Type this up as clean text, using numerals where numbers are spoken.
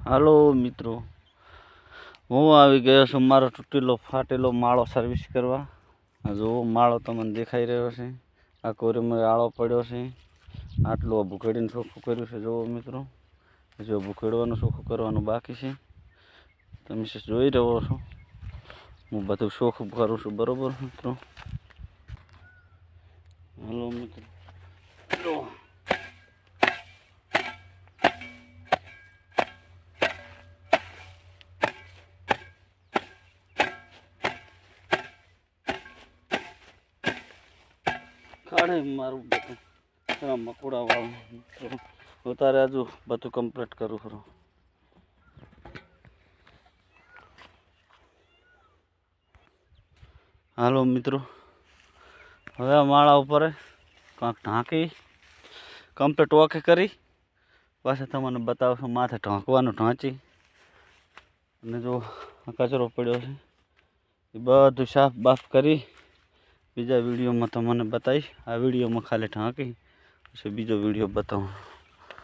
હાલો મિત્રો, હું આવી ગયો છું મારો તૂટેલો ફાટેલો માળો સર્વિસ કરવા. જો માળો તમને દેખાઈ રહ્યો છે. આ કોરીમાં આળો પડ્યો છે. આટલું ભૂખેડીને ચોખ્ખું કર્યું છે. જુઓ મિત્રો, જો ભૂખેડવાનું ચોખ્ખું કરવાનું બાકી છે. તમે જોઈ રહ્યો છો, હું બધું ચોખ્ખું કરું છું. બરોબર મિત્રો? હાલો મિત્રો, કાઢે મારું બધું મકોડા વાળું. ઉતારે હજુ બધું કમ્પ્લીટ કરું ખરું. હાલો મિત્રો, હવે આ માળા ઉપર કાંક ઢાંકી કમ્પ્લીટ ઓકે કરી પાછા તમને બતાવશું. માથે ઢાંકવાનું ઢાંચી અને જો કચરો પડ્યો છે એ બધું સાફ બાફ કરી બીજા વિડીયોમાં તમને બતાવીશ. આ વિડીયોમાં ખાલી ઢાંકી પછી બીજો વિડીયો બતાવું.